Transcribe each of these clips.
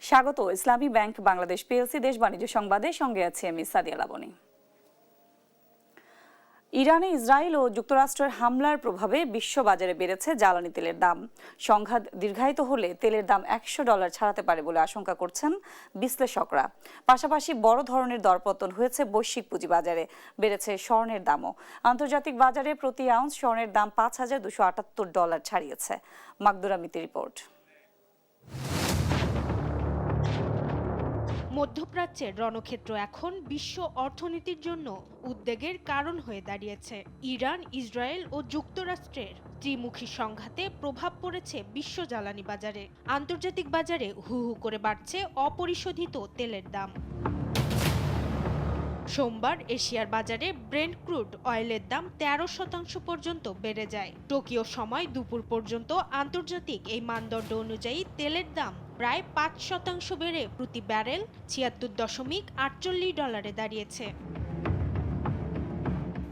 স্বাগত ইসলামী bank Bangladesh PLC দেশ বাণিজ্য সংবাদে সঙ্গে আছে আমি সাদিয়া লাবনী। ইরানে ইসরায়েল ও যুক্তরাষ্ট্রের হামলার প্রভাবে বিশ্ববাজারে বেড়েছে জ্বালানি তেলের দাম। সংঘাত দীর্ঘায়িত হলে তেলের দাম $100 ছাড়াতে পারে বলে আশঙ্কা করছেন বিশ্লেষকরা। পাশাপাশি বড় ধরনের দরপতন হয়েছে বৈশ্বিক পুঁজিবাজারে, বেড়েছে স্বর্ণের দামও। আন্তর্জাতিক বাজারে প্রতি আউন্স স্বর্ণের দাম $5,278 ছাড়িয়েছে। মাকদুরা মিতির রিপোর্ট। মধ্যপ্রাচ্যের রণক্ষেত্র এখন বিশ্ব অর্থনীতির জন্য উদ্বেগের কারণ হয়ে দাঁড়িয়েছে। ইরান, ইসরায়েল ও যুক্তরাষ্ট্রের ত্রিমুখী সংঘাতে প্রভাব পড়েছে বিশ্ব জ্বালানি বাজারে। আন্তর্জাতিক বাজারে হু হু করে বাড়ছে অপরিশোধিত তেলের দাম। সোমবার এশিয়ার বাজারে ব্রেন্ট ক্রুড অয়েলের দাম 13% পর্যন্ত বেড়ে যায়। টোকিও সময় দুপুর পর্যন্ত আন্তর্জাতিক এই মানদণ্ড অনুযায়ী তেলের দাম প্রায় 5% বেড়ে প্রতি ব্যারেল $76.48 দাঁড়িয়েছে।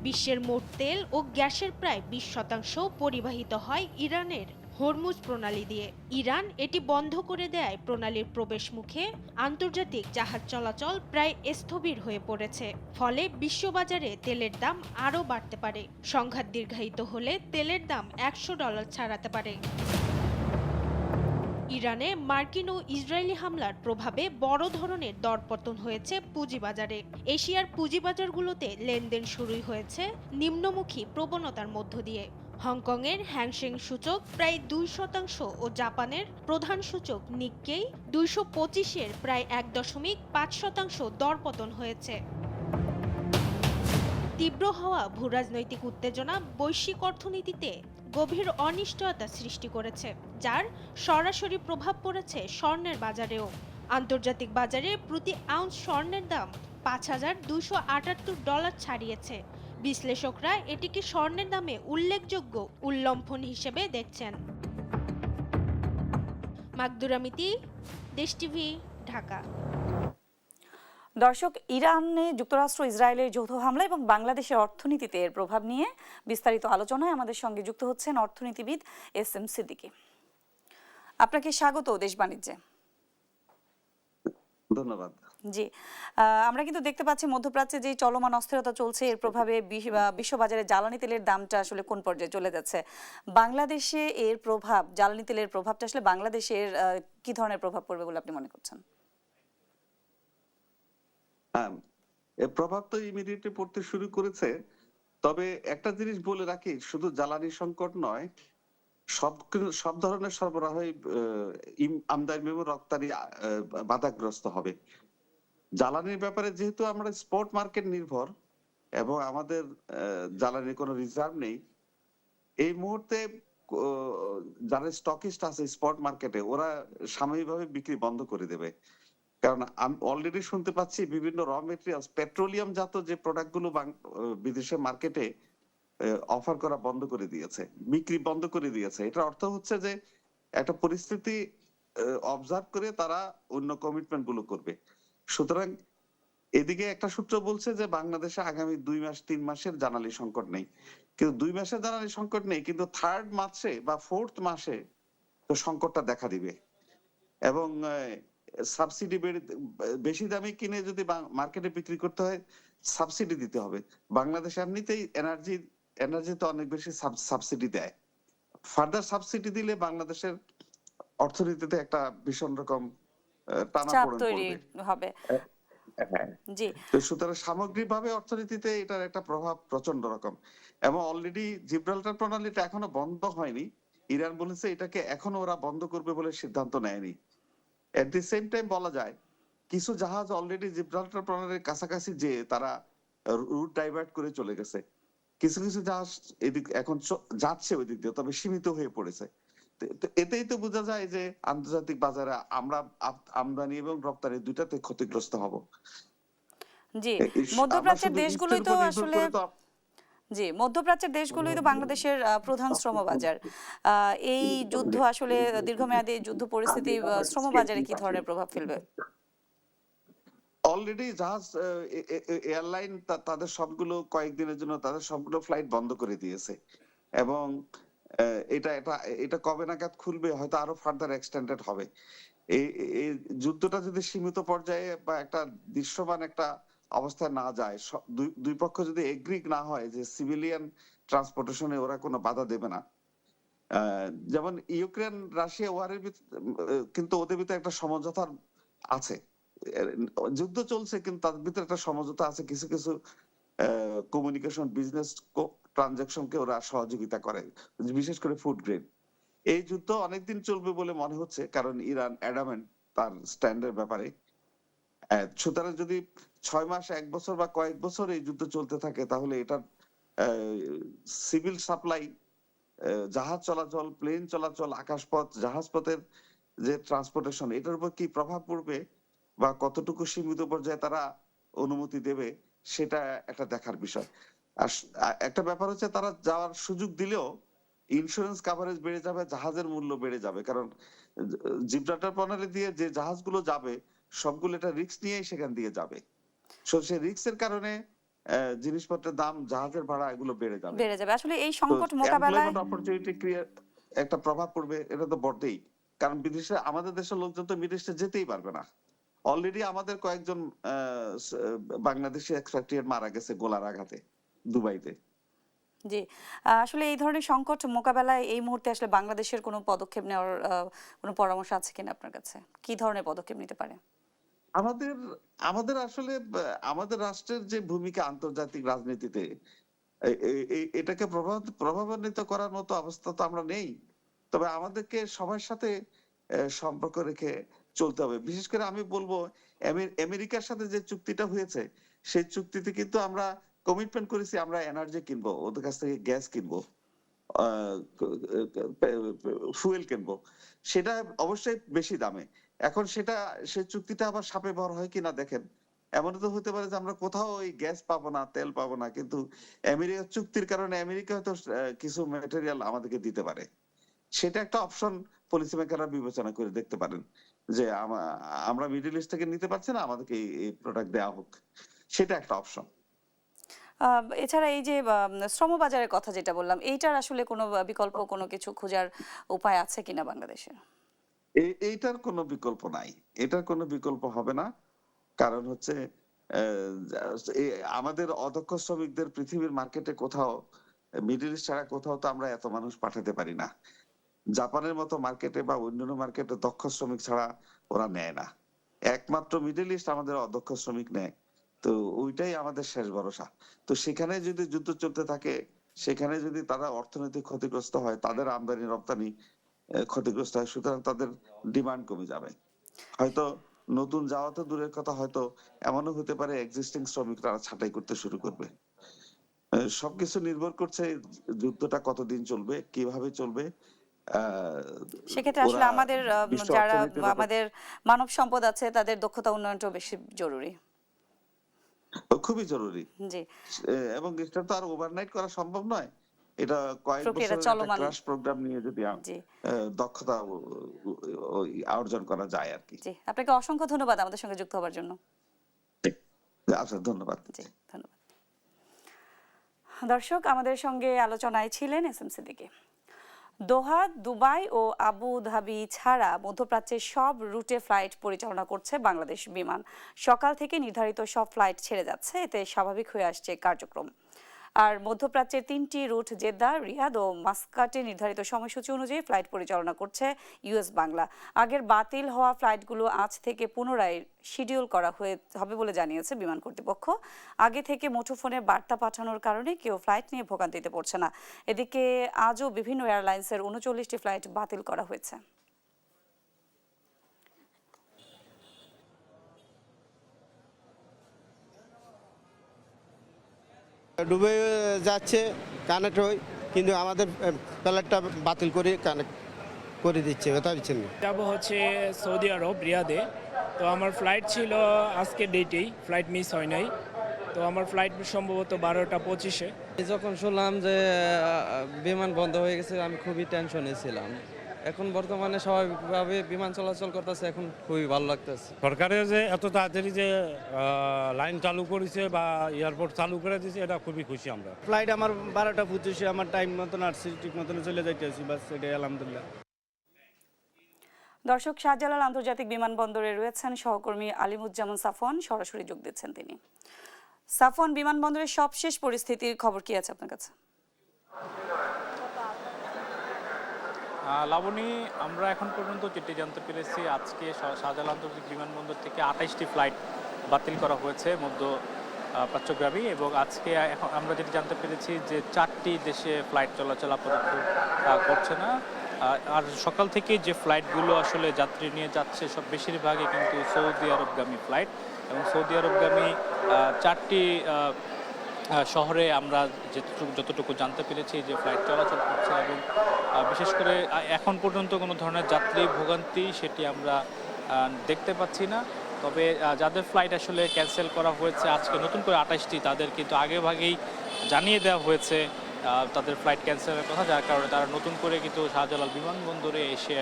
বিশ্বের মোট তেল ও গ্যাসের প্রায় 20% পরিবাহিত হয় ইরানের হরমুজ প্রণালী দিয়ে। ইরান এটি বন্ধ করে দেয় প্রণালীর প্রবেশ মুখে আন্তর্জাতিক জাহাজ চলাচল প্রায় স্থবির হয়ে পড়েছে। ফলে বিশ্ববাজারে তেলের দাম আরও বাড়তে পারে। সংঘাত দীর্ঘায়িত হলে তেলের দাম $100 ছাড়াতে পারে। ইরানে মার্কিন ও ইসরায়েলি হামলার প্রভাবে বড় ধরনের দরপতন হয়েছে পুঁজিবাজারে। এশিয়ার পুঁজিবাজারগুলোতে লেনদেন শুরুই হয়েছে নিম্নমুখী প্রবণতার মধ্য দিয়ে। হংকংয়ের হ্যাংসেং সূচক প্রায় 2% ও জাপানের প্রধান সূচক নিক্কেই 225-এর প্রায় 1.5% দরপতন হয়েছে। তীব্র হওয়া ভূরাজনৈতিক উত্তেজনা বৈশ্বিক অর্থনীতিতে গভীর অনিশ্চয়তা সৃষ্টি করেছে, যার সরাসরি প্রভাব পড়েছে স্বর্ণের বাজারেও। আন্তর্জাতিক বাজারে প্রতি আউন্স স্বর্ণের দাম $5,278 ছাড়িয়েছে। বিশ্লেষকরা এটিকে স্বর্ণের দামে উল্লেখযোগ্য উল্লম্ফন হিসেবে দেখছেন। মাকদুরা মিতি, দেশ টিভি, ঢাকা। দর্শক, ইরানে যুক্তরাষ্ট্র ইসরায়েলের যৌথ হামলা এবং বাংলাদেশের অর্থনীতিতে এর প্রভাব নিয়ে বিস্তারিত আলোচনায় আমাদের সঙ্গে যুক্ত হচ্ছেন অর্থনীতিবিদ এস.এম. সিদ্দিকী। আপনাকে স্বাগত দেশ বাণিজ্যে। ধন্যবাদ। জি, আমরা কিন্তু দেখতে পাচ্ছি মধ্যপ্রাচ্যে যে চলমান অস্থিরতা চলছে, এর প্রভাবে বিশ্ববাজারে জ্বালানি তেলের দামটা আসলে কোন পর্যায়ে চলে যাচ্ছে। বাংলাদেশে এর প্রভাব, জ্বালানি তেলের প্রভাবটা আসলে বাংলাদেশের কি ধরনের প্রভাব পড়বে বলে আপনি মনে করছেন? হ্যাঁ, এর প্রভাব তো ইমিডিয়েটলি পড়তে শুরু করেছে। তবে একটা জিনিস বলে রাখি, শুধু জ্বালানি সংকট নয়, সব ধরনের সরবরাহই আমদানি এবং রপ্তানি বাধাগ্রস্ত হবে। জ্বালানির ব্যাপারে যেহেতু আমরা স্পট মার্কেট নির্ভর এবং আমাদের জ্বালানির কোনো রিজার্ভ নেই, এই মুহূর্তে যারা স্টকিস্ট আছে স্পট মার্কেটে, ওরা সাময়িকভাবে বিক্রি বন্ধ করে দেবে। কারণ আমি অলরেডি শুনতে পাচ্ছি বিভিন্ন র মেটেরিয়ালস, পেট্রোলিয়াম জাত যে প্রোডাক্ট গুলো বিদেশের মার্কেটে অফার করা বন্ধ করে দিয়েছে, বিক্রি বন্ধ করে দিয়েছে। এটার অর্থ হচ্ছে যে একটা পরিস্থিতি অবজার্ভ করে তারা অন্য কমিটমেন্ট গুলো করবে। সুতরাং এদিকে একটা সূত্র বলছে যে বাংলাদেশে আগামী 2-3 মাসের জ্বালানি সংকট নেই, কিন্তু 2 মাসের জ্বালানি সংকট নেই, কিন্তু 3rd মাসে বা 4th মাসে তো সংকটটা দেখা দিবে। এবং সাবসিডি বেশি দামে কিনে যদি মার্কেটে বিক্রি করতে হয়, সাবসিডি দিতে হবে। বাংলাদেশ এমনিতেই এনার্জি তো অনেক বেশি সাবসিডি দেয়। ফার্দার সাবসিডি দিলে বাংলাদেশের অর্থনীতিতে একটা ভীষণ রকম টানাপোড়েন পড়বে হবে। হ্যাঁ, জি, তো সুতরাং সামগ্রিকভাবে অর্থনীতিতে এটার একটা প্রভাব প্রচন্ড রকম। এবং অলরেডি জিব্রাল্টার প্রণালীটা এখনো বন্ধ হয়নি। ইরান বলেছে এটাকে এখনো ওরা বন্ধ করবে বলে সিদ্ধান্ত নেয়নি। এট দি সেম টাইম বলা যায় কিছু জাহাজ অলরেডি জিব্রাল্টার প্রণালীর কাছাকাছি যে তারা রুট ডাইভার্ট করে চলে গেছে। কিছু কিছু জাহাজ এদিক এখন যাচ্ছে ওই দিক দিয়ে, তবে সীমিত হয়ে পড়েছে। তো এতেই তো বোঝা যায় যে আন্তর্জাতিক বাজারে আমরা আমদানি এবং রপ্তানি দুইটাতে ক্ষতিগ্রস্ত হব। জি, মধ্যপ্রাচ্যের দেশগুলোই তো আসলে জি, মধ্যপ্রাচ্যের দেশগুলোই তো বাংলাদেশের প্রধান শ্রমবাজার। এই যুদ্ধ আসলে দীর্ঘমেয়াদী যুদ্ধ পরিস্থিতি শ্রমবাজারে কি ধরনের প্রভাব ফেলবে? অলরেডি জাহাজ এয়ারলাইন তাদের সবগুলো কয়েকদিনের জন্য তাদের সবগুলো ফ্লাইট বন্ধ করে দিয়েছে। এবং এটা এটা এটা কবে নাগাদ খুলবে হয়তো আরো ফার্দার এক্সটেন্ডেড হবে। এই এই যুদ্ধটা যদি সীমিত পর্যায়ে বা একটা দৃশ্যমান একটা অবস্থায় না যায়, দুই পক্ষ যদি এগ্রি না হয় যে সিভিলিয়ান ট্রান্সপোর্টেশনে ওরা কোনো বাধা দেবে না, যেমন ইউক্রেন রাশিয়া ওয়ারের কিন্তু ওদের ভিতরে একটা সমঝোতা আছে। যুদ্ধ চলছে কিন্তু তাদের ভিতরে একটা সমঝোতা আছে, কিছু কিছু কমিউনিকেশন বিজনেস ট্রানজাকশনকে ওরা সহযোগিতা করে, বিশেষ করে ফুড গ্রেড। এই যুদ্ধ অনেকদিন চলবে বলে মনে হচ্ছে, কারণ ইরান অ্যাডামেন্ট তার স্ট্যান্ডের ব্যাপারে। সুতরাং যদি 6 মাস, 1 বছর বা কয়েক বছর এই যুদ্ধ চলতে থাকে, তাহলে এটার সিভিল সাপ্লাই, জাহাজ চলাচল, প্লেন চলাচল, আকাশপথ, জাহাজপথের যে ট্রান্সপোর্টেশন, এটার উপর কি প্রভাব পড়বে বা কতটুকু সীমিত পর্যায়ে তারা অনুমতি দেবে, সেটা একটা দেখার বিষয়। আর একটা ব্যাপার হচ্ছে, তারা যাওয়ার সুযোগ দিলেও ইন্স্যুরেন্স কাভারেজ বেড়ে যাবে, জাহাজের মূল্য বেড়ে যাবে, কারণ জিব্রাল্টার প্রণালী দিয়ে যে জাহাজগুলো যাবে সবগুলো এটা রিস্ক নিয়েই সেখান দিয়ে যাবে। সেই রিস্কের কারণে জিনিসপত্রের দাম, জাহাজের ভাড়া এগুলো বেড়ে যাবে। আসলে এই সংকট মোকাবেলায় অপরচুনিটি ক্রিয়েট একটা প্রভাব পড়বে, এটা তো বটেই। কারণ বিদেশে, আমাদের দেশের লোকজন তো বিদেশে যেতেই পারবে না। অলরেডি আমাদের কয়েকজন বাংলাদেশি এক্সপাট্রিয়েট মারা গেছে গোলার আঘাতে দুবাইতে। জি, আসলে এই ধরনের সংকট মোকাবেলায় এই মুহূর্তে আসলে বাংলাদেশের কোনো পদক্ষেপ নেওয়ার কোনো পরামর্শ আছে কিনা আপনার কাছে? কি ধরনের পদক্ষেপ নিতে পারে? আমাদের আমাদের আসলে আমাদের রাষ্ট্রের যে ভূমিকা আন্তর্জাতিক রাজনীতিতে, এটাকে প্রভাবান্বিত করার মতো অবস্থা তো আমরা নেই। তবে আমাদেরকে সবার সাথে সম্পর্ক রেখে চলতে হবে। বিশেষ করে আমি বলবো, আমেরিকার সাথে যে চুক্তিটা হয়েছে, সেই চুক্তিতে কিন্তু আমরা কমিটমেন্ট করেছি আমরা এনার্জি কিনবো, ওদের কাছ থেকে গ্যাস কিনবো, ফুয়েল কিনবো, সেটা অবশ্যই বেশি দামে। এখন সেই চুক্তিটা আবার সাপে ভর হয় কিনা দেখেন। এমন তো হতে পারে যে আমরা কোথাও ওই গ্যাস পাবো না, তেল পাবো না, কিন্তু আমেরিকার চুক্তির কারণে আমেরিকা হয়তো কিছু ম্যাটেরিয়াল আমাদেরকে দিতে পারে। সেটা একটা অপশন পলিসি মেকাররা বিবেচনা করে দেখতে পারেন, যে আমরা মিডল ইস্ট থেকে নিতে পারছি না, আমাদেরকে এই প্রোডাক্ট দেওয়া হোক। সেটা একটা অপশন। এছাড়া এই যে শ্রমবাজারের কথা যেটা বললাম, এইটার আসলে কোনো বিকল্প কোনো কিছু খোঁজার উপায় আছে কিনা বাংলাদেশে? এইটার কোনো বিকল্প নাই, এটার কোনো বিকল্প হবে না। কারণ হচ্ছে আমাদের অদক্ষ শ্রমিকদের পৃথিবীর মার্কেটে কোথাও, মিডল ইস্ট ছাড়া কোথাও তো আমরা এত মানুষ পাঠাতে পারি না। জাপানের মতো মার্কেটে বা অন্যান্য মার্কেটে দক্ষ শ্রমিক ছাড়া ওরা নেয় না। একমাত্র মিডল ইস্ট আমাদের অদক্ষ শ্রমিক নেয়। তো ওইটাই আমাদের শেষ ভরসা। তো সেখানে যদি যুদ্ধ চলতে থাকে, সেখানে যদি তারা অর্থনৈতিক ক্ষতিগ্রস্ত হয়, তাদের আমদানি রপ্তানি ক্ষতিগ্রস্ত হয়, সুতরাং তাদের ডিমান্ড কমে যাবে। হয়তো নতুন যাওয়া তো দূরের কথা, হয়তো এমনও হতে পারে এক্সিস্টিং শ্রমিকরা ছাঁটাই করতে শুরু করবে। সবকিছু নির্ভর করছে যুদ্ধটা কতদিন চলবে, কিভাবে চলবে। সেক্ষেত্রে আসলে আমাদের যারা আমাদের মানব সম্পদ আছে, তাদের দক্ষতা উন্নয়নটাও বেশি জরুরি। খুবই জরুরি। জি, এবং এটা তো আর ওভারনাইট করা সম্ভব নয়। এটা কয়েক বছরের একটা ক্রাশ প্রোগ্রাম নিয়ে যদি দক্ষতা অর্জন করা যায় আর কি। জি, আপনাকে অসংখ্য ধন্যবাদ আমাদের সঙ্গে যুক্ত হওয়ার জন্য। আচ্ছা, ধন্যবাদ। জি, ধন্যবাদ। দর্শক, আমাদের সঙ্গে আলোচনায় ছিলেন এস এম সিদ্দিকী। দোহা, দুবাই ও আবু ধাবি ছাড়া মধ্যপ্রাচ্যের সব রুটে ফ্লাইট পরিচালনা করছে বাংলাদেশ বিমান। সকাল থেকে নির্ধারিত সব ফ্লাইট ছেড়ে যাচ্ছে, এতে স্বাভাবিক হয়ে আসছে কার্যক্রম। আর মধ্যপ্রাচ্যের 3টি রুট জেদ্দা, রিয়াদ ও মাস্কাটে নির্ধারিত সময়সূচি অনুযায়ী ফ্লাইট পরিচালনা করছে ইউএস বাংলা। আগের বাতিল হওয়া ফ্লাইটগুলো আজ থেকে পুনরায় শিডিউল করা হবে বলে জানিয়েছে বিমান কর্তৃপক্ষ। আগে থেকে মুঠোফোনে বার্তা পাঠানোর কারণে কেউ ফ্লাইট নিয়ে ভোগান্তিতে পড়ছে না। এদিকে আজও বিভিন্ন এয়ারলাইন্সের 39টি ফ্লাইট বাতিল করা হয়েছে। ডুবে যাচ্ছে, কানেক্ট হয়, কিন্তু আমাদের প্যালেটটা বাতিল করে কানেক্ট করে দিচ্ছে, কথা দিচ্ছেন না। যাবো হচ্ছে সৌদি আরব, রিয়াদে। তো আমার ফ্লাইট ছিল আজকের ডেটেই, ফ্লাইট মিস হয় নাই। তো আমার ফ্লাইট সম্ভবত 12টা 25-এ। যখন শুনলাম যে বিমান বন্ধ হয়ে গেছে, আমি খুবই টেনশনে ছিলাম। এখন বর্তমানে স্বাভাবিকভাবে বিমান চলাচল করতেছে, এখন খুবই ভালো লাগতেছে। সরকারের যে এত তাড়াতাড়ি যে লাইন চালু করেছে বা এয়ারপোর্ট চালু করে দিয়েছে, এটা খুবই খুশি আমরা। ফ্লাইট আমার 12টা 25-এ, আমার টাইম মতন আসছি, ঠিক মতন চলে যাইতেছি, বাস এটাই আলহামদুলিল্লাহ। দর্শক, শাহজালাল আন্তর্জাতিক বিমানবন্দরে রয়েছেন সহকর্মী আলিমুজ্জামান সাফওয়ান, সরাসরি যোগ দিচ্ছেন তিনি। সাফওয়ান, বিমানবন্দরের সবশেষ পরিস্থিতির খবর কি আছে আপনার কাছে? লাবণী, আমরা এখন পর্যন্ত যেটি জানতে পেরেছি, আজকে শাহজালাল আন্তর্জাতিক বিমানবন্দর থেকে 28টি ফ্লাইট বাতিল করা হয়েছে মধ্য প্রাচ্যগ্রামী, এবং আজকে এখন আমরা যেটি জানতে পেরেছি যে 4টি দেশে ফ্লাইট চলাচল আপাতত করছে না। আর সকাল থেকে যে ফ্লাইটগুলো আসলে যাত্রী নিয়ে যাচ্ছে সব বেশিরভাগই কিন্তু সৌদি আরবগামী ফ্লাইট, এবং সৌদি আরবগামী 4টি শহরে আমরা যতটুকু জানতে পেরেছি যে ফ্লাইট চলাচল করছে, এবং বিশেষ করে এখন পর্যন্ত কোনো ধরনের যাত্রী ভোগান্তি সেটি আমরা দেখতে পাচ্ছি না। তবে যাদের ফ্লাইট আসলে ক্যান্সেল করা হয়েছে আজকে নতুন করে 28টি, তাদের কিন্তু আগেভাগেই জানিয়ে দেওয়া হয়েছে তাদের ফ্লাইট ক্যান্সেলের কথা, যার কারণে তারা নতুন করে কিন্তু শাহজালাল বিমানবন্দরে এসে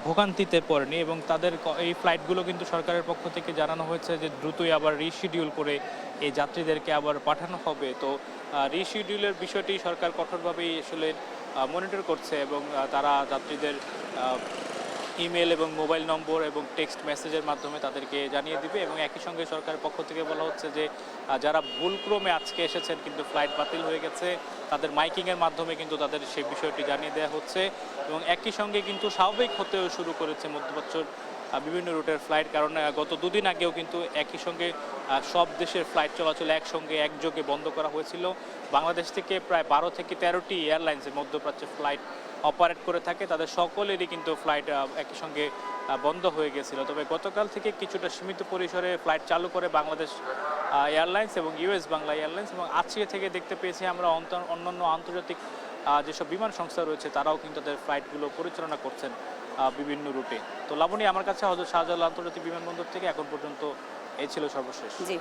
ভোগান্তিতে পড়েনি, এবং তাদের এই ফ্লাইটগুলো কিন্তু সরকারের পক্ষ থেকে জানানো হয়েছে যে দ্রুতই আবার রিশিডিউল করে এই যাত্রীদেরকে আবার পাঠানো হবে। তো রিশিডিউলের বিষয়টি সরকার কঠোরভাবেই আসলে মনিটর করছে, এবং তারা যাত্রীদের ইমেল এবং মোবাইল নম্বর এবং টেক্সট মেসেজের মাধ্যমে তাদেরকে জানিয়ে দিবে। এবং একই সঙ্গে সরকারের পক্ষ থেকে বলা হচ্ছে যে যারা ভুলক্রমে আজকে এসেছেন কিন্তু ফ্লাইট বাতিল হয়ে গেছে, তাদের মাইকিংয়ের মাধ্যমে কিন্তু তাদের সেই বিষয়টি জানিয়ে দেওয়া হচ্ছে, এবং একই সঙ্গে কিন্তু স্বাভাবিক হতেও শুরু করেছে মধ্যপ্রাচ্যের বিভিন্ন রুটের ফ্লাইট, কারণ গত দুদিন আগেও কিন্তু একই সঙ্গে সব দেশের ফ্লাইট চলাচল একসঙ্গে একযোগে বন্ধ করা হয়েছিল। বাংলাদেশ থেকে প্রায় 12 থেকে 13টি এয়ারলাইন্সে মধ্যপ্রাচ্যের ফ্লাইট অপারেট করে থাকে, তাদের সকলেরই কিন্তু ফ্লাইট একই সঙ্গে বন্ধ হয়ে গেছিল। তবে গতকাল থেকে কিছুটা সীমিত পরিসরে ফ্লাইট চালু করে বাংলাদেশ এয়ারলাইন্স এবং ইউএস বাংলা এয়ারলাইন্স, এবং আজকে থেকে দেখতে পেয়েছি আমরা অন্যান্য আন্তর্জাতিক যেসব বিমান সংস্থা রয়েছে তারাও কিন্তু তাদের ফ্লাইটগুলো পরিচালনা করছেন বিভিন্ন রুটে। তো লাবণী, আমার কাছে হযরত শাহজালাল আন্তর্জাতিক বিমানবন্দর থেকে এখন পর্যন্ত এই ছিল সর্বশেষ। জি,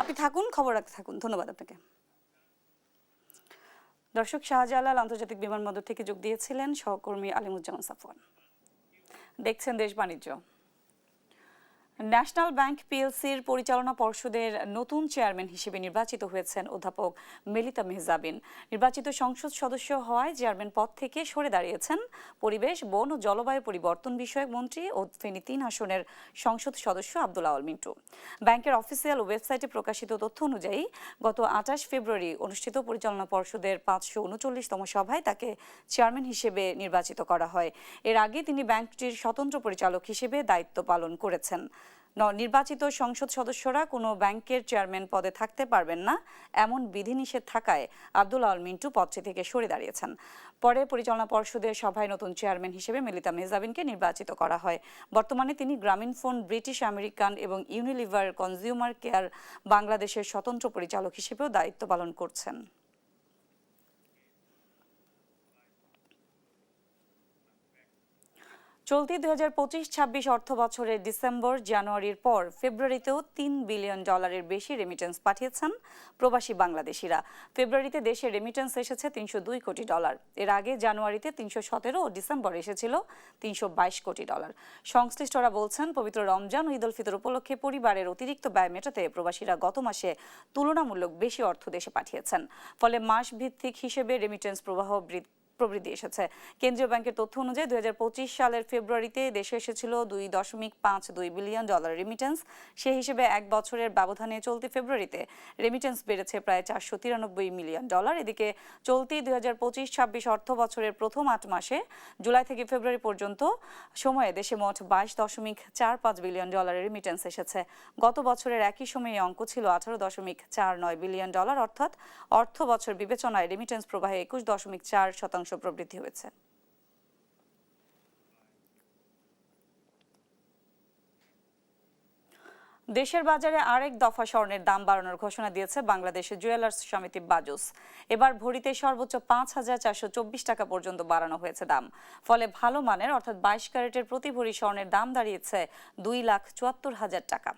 আপনি থাকুন, খবর রাখতে থাকুন। ধন্যবাদ আপনাকে। দর্শক, শাহজালাল আন্তর্জাতিক বিমানবন্দর থেকে যোগ দিয়েছিলেন সহকর্মী আলিমুজ্জামান সাফওয়ান। দেখছেন দেশ বাণিজ্য। ন্যাশনাল ব্যাংক পিএলসির পরিচালনা পর্ষদের নতুন চেয়ারম্যান হিসেবে নির্বাচিত হয়েছেন অধ্যাপক মেলিতা মেহজাবিন। নির্বাচিত সংসদ সদস্য হওয়ায় চেয়ারম্যান পদ থেকে সরে দাঁড়িয়েছেন পরিবেশ, বন ও জলবায়ু পরিবর্তন বিষয়ক মন্ত্রী ও ফেনী 3 আসনের সংসদ সদস্য আব্দুল আওয়াল মিন্টু। ব্যাংকের অফিসিয়াল ওয়েবসাইটে প্রকাশিত তথ্য অনুযায়ী গত 28 ফেব্রুয়ারি অনুষ্ঠিত পরিচালনা পর্ষদের 539তম সভায় তাকে চেয়ারম্যান হিসেবে নির্বাচিত করা হয়। এর আগে তিনি ব্যাংকটির স্বতন্ত্র পরিচালক হিসেবে দায়িত্ব পালন করেছেন। নির্বাচিত সংসদ সদস্যরা কোনো ব্যাংকের চেয়ারম্যান পদে থাকতে পারবেন না এমন বিধিনিষেধ থাকায় আব্দুল আওয়াল মিন্টু পদটি থেকে সরে দাঁড়িয়েছেন। পরে পরিচালনা পর্ষদের সভায় নতুন চেয়ারম্যান হিসেবে মেলিতা মেহজাবিনকে নির্বাচিত করা হয়। বর্তমানে তিনি গ্রামীণফোন, ব্রিটিশ আমেরিকান এবং ইউনিলিভার কনজিউমার কেয়ার বাংলাদেশের স্বতন্ত্র পরিচালক হিসেবেও দায়িত্ব পালন করছেন। চলতি 2025-26 অর্থ বছরের ডিসেম্বর জানুয়ারির পর ফেব্রুয়ারিতেও $3 বিলিয়ন বেশি রেমিটেন্স পাঠিয়েছেন প্রবাসী বাংলাদেশিরা। ফেব্রুয়ারিতে দেশে রেমিটেন্স এসেছে $302 কোটি। এর আগে জানুয়ারিতে 317 ও ডিসেম্বরে এসেছিল $322 কোটি। সংশ্লিষ্টরা বলছেন, পবিত্র রমজান ও ঈদ উল ফিতর উপলক্ষে পরিবারের অতিরিক্ত ব্যয় মেটাতে প্রবাসীরা গত মাসে তুলনামূলক বেশি অর্থ দেশে পাঠিয়েছেন। ফলে মাস ভিত্তিক হিসেবে রেমিটেন্স প্রবাহ প্রবৃদ্ধি এসেছে। কেন্দ্রীয় ব্যাংকের তথ্য অনুযায়ী 2025 সালের ফেব্রুয়ারিতে দেশে এসেছিল $2.52 বিলিয়ন রেমিটেন্স। সেই হিসেবে এক বছরের ব্যবধানে চলতি ফেব্রুয়ারিতে রেমিটেন্স বেড়েছে প্রায় $493 মিলিয়ন। এদিকে চলতি 2025-26 অর্থ বছরের প্রথম 8 মাসে জুলাই থেকে ফেব্রুয়ারি পর্যন্ত সময়ে দেশে মোট $22.45 বিলিয়ন রেমিটেন্স এসেছে। গত বছরের একই সময়ে অঙ্ক ছিল $18.49 বিলিয়ন, অর্থাৎ অর্থ বছর বিবেচনায় রেমিটেন্স প্রবাহে 21.4% প্রবৃদ্ধি হয়েছে। দেশের বাজারে আরেক দফা স্বর্ণের দাম বাড়ানোর ঘোষণা দিয়েছে বাংলাদেশের জুয়েলার্স সমিতি বাজুস। এবার ভরিতে সর্বোচ্চ 5,424 টাকা পর্যন্ত বাড়ানো হয়েছে দাম। ফলে ভালো মানের অর্থাৎ 22 ক্যারেটের প্রতি ভরি স্বর্ণের দাম দাঁড়িয়েছে 2,74,000 টাকা।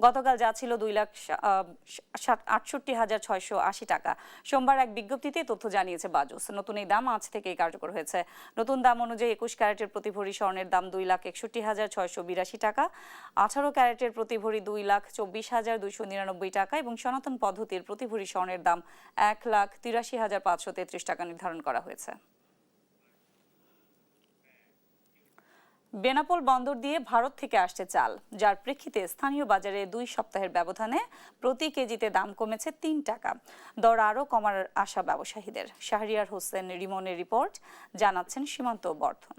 গতকাল যা ছিল 2,68,680 টাকা। সোমবার এক বিজ্ঞপ্তিতে তথ্য জানিয়েছে বাজুস। নতুন এই দাম আজ থেকেই কার্যকর হয়েছে। নতুন দাম অনুযায়ী 21 ক্যারেটের প্রতি ভরি স্বর্ণের দাম 2,61,682 টাকা, 18 ক্যারেটের প্রতি ভরি 2,24,299 টাকা এবং সনাতন পদ্ধতির প্রতি ভরি স্বর্ণের দাম 1,83,533 টাকা নির্ধারণ করা হয়েছে। বেনাপোল বন্দর দিয়ে ভারত থেকে আসছে চাল, যার প্রেক্ষিতে স্থানীয় বাজারে 2 সপ্তাহের ব্যবধানে প্রতি কেজিতে দাম কমেছে 3 টাকা। দর আরও কমার আশা ব্যবসায়ীদের। শাহরিয়ার হোসেন রিমনের রিপোর্ট, জানাচ্ছেন সীমান্ত বর্ধন।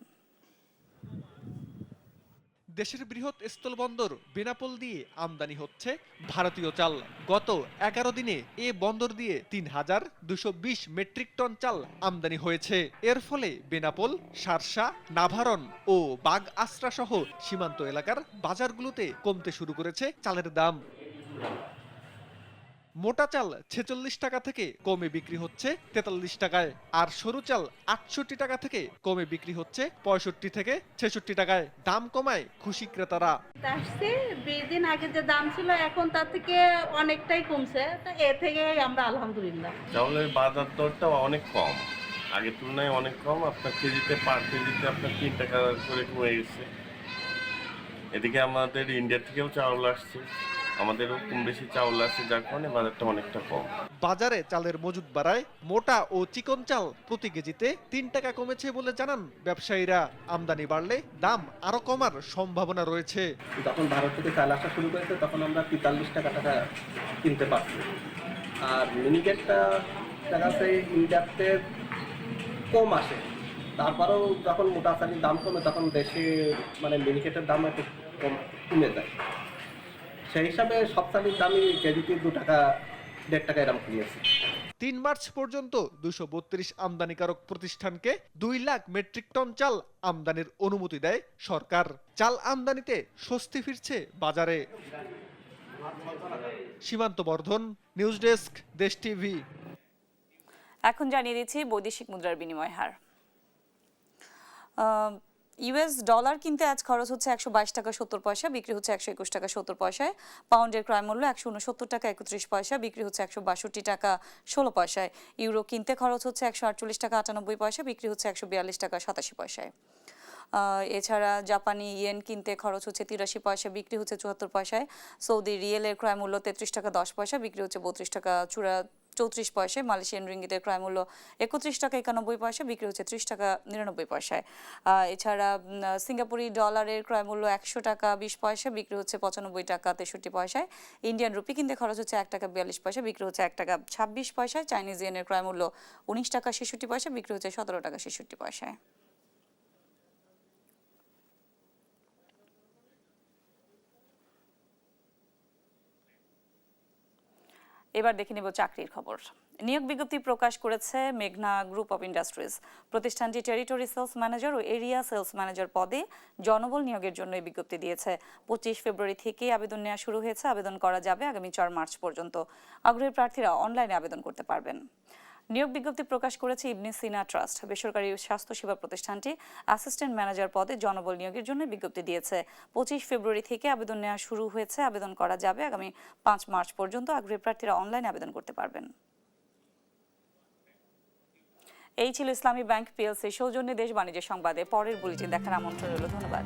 দেশের বৃহৎ স্থলবন্দর বেনাপোল দিয়ে আমদানি হচ্ছে ভারতীয় চাল। গত 11 দিনে এ বন্দর দিয়ে ৩,২২০ মেট্রিক টন চাল আমদানি হয়েছে। এর ফলে বেনাপোল, শার্শা, নাভারন ও বাগ আশ্রা সহ সীমান্ত এলাকার বাজারগুলোতে কমতে শুরু করেছে চালের দাম। মোটা চাল 46 টাকা থেকে কমে বিক্রি হচ্ছে 43 টাকায়, আর সরু চাল 68 টাকা থেকে কমে বিক্রি হচ্ছে 65 থেকে 66 টাকায়। দাম কমায় খুশি ক্রেতারা। আসছে 20 দিন আগে যে দাম ছিল এখন তার থেকে অনেকটাই কমছে, তা এ থেকে আমরা আলহামদুলিল্লাহ। চাউলের বাজার দরটা অনেক কম, আগের তুলনায় অনেক কম। আপনার কেজিতে পার কেজিতে আপনার 3 টাকা করে কমে গেছে। এদিকে আমাদের ইন্ডিয়া থেকেও চাউল আসছে, আমাদেরও কম বেশি চাউল আছে, যার কারণে বাজারটা অনেকটা কম। বাজারে চালের মজুদ বাড়ায় মোটা ও চিকন চাল প্রতি কেজিতে 3 টাকা কমেছে বলে জানান ব্যবসায়ীরা। আমদানি বাড়লে দাম আরো কমার সম্ভাবনা রয়েছে। যখন ভারত থেকে চাল আসা শুরু করেছে তখন আমরা 43 টাকা কিনতে পারছি, আর মিনিকেটটা দেখা যাচ্ছে ইন্ডিয়াতে কম আসে। তারপরেও যখন মোটা চালের দাম কমে তখন দেশে মানে মিনিকেটের দাম একটু কমে যায়। সেই হিসাবে সব চালের দামই কেজিতে 2 টাকা 1.5 টাকা এরকম কমিয়েছে। 3 মার্চ পর্যন্ত 232 আমদানিকারক প্রতিষ্ঠানকে 2 লাখ মেট্রিক টন চাল আমদানির অনুমতি দেয় সরকার। চাল আমদানিতে স্বস্তি ফিরছে বাজারে। সীমান্ত বর্ধন, নিউজ ডেস্ক, দেশ টিভি। এখন জানিয়ে দিচ্ছি বৈদেশিক মুদ্রার বিনিময় হার। ইউএস ডলার কিনতে আজ খরচ হচ্ছে 122 টাকা 70 পয়সা, বিক্রি হচ্ছে 121 টাকা 70 পয়সায়। পাউন্ডের ক্রয় মূল্য 169 টাকা 31 পয়সা, বিক্রি হচ্ছে 162 টাকা 16 পয়সায়। ইউরো কিনতে খরচ হচ্ছে 148 টাকা 98 পয়সা, বিক্রি হচ্ছে 142 টাকা 87 পয়সায়। এছাড়া জাপানি ইয়েন কিনতে খরচ হচ্ছে 83 পয়সা, বিক্রি হচ্ছে 74 পয়সায়। সৌদি রিয়েলের ক্রয় মূল্য 33 টাকা 10 পয়সা, বিক্রি হচ্ছে 32 টাকা 34 পয়সায়। মালয়েশিয়ান রিঙ্গিতের ক্রয় মূল্য 31 টাকা 91 পয়সা, বিক্রি হচ্ছে 30 টাকা 99 পয়সায়। এছাড়া সিঙ্গাপুরি ডলারের ক্রয় মূল্য 100 টাকা 20 পয়সা, বিক্রি হচ্ছে 95 টাকা 63 পয়সায়। ইন্ডিয়ান রুপি কিনতে খরচ হচ্ছে 1 টাকা 42 পয়সা, বিক্রি হচ্ছে 1 টাকা 26 পয়সায়। চাইনিজ ইয়েনের ক্রয় মূল্য 19 টাকা 66 পয়সা, বিক্রি হচ্ছে 17 টাকা 66 পয়সায়। এবার দেখে নেব চাকরির খবর। নিয়োগ বিজ্ঞপ্তি প্রকাশ করেছে মেঘনা গ্রুপ অফ ইন্ডাস্ট্রিজ। প্রতিষ্ঠানটি টেরিটরি সেলস ম্যানেজার ও এরিয়া সেলস ম্যানেজার পদে জনবল নিয়োগের জন্য এই বিজ্ঞপ্তি দিয়েছে। 25 ফেব্রুয়ারি থেকে আবেদন নেওয়া শুরু হয়েছে। আবেদন করা যাবে আগামী 4 মার্চ পর্যন্ত। আগ্রহী প্রার্থীরা অনলাইনে আবেদন করতে পারবেন। নিয়োগ বিজ্ঞপ্তি প্রকাশ করেছে ইবনে সিনা ট্রাস্ট। বেসরকারি স্বাস্থ্যসেবা প্রতিষ্ঠানটি অ্যাসিস্ট্যান্ট ম্যানেজার পদে জনবল নিয়োগের জন্য বিজ্ঞপ্তি দিয়েছে। 25 ফেব্রুয়ারি থেকে আবেদন নেওয়া শুরু হয়েছে। আবেদন করা যাবে আগামী 5 মার্চ পর্যন্ত। আগ্রহী প্রার্থীরা অনলাইনে আবেদন করতে পারবেন। এই ছিল ইসলামী ব্যাংক পিএলসি সৌজন্যে দেশ বাণিজ্য সংবাদে। পরের বুলেটিন দেখার আমন্ত্রণ রইল। ধন্যবাদ।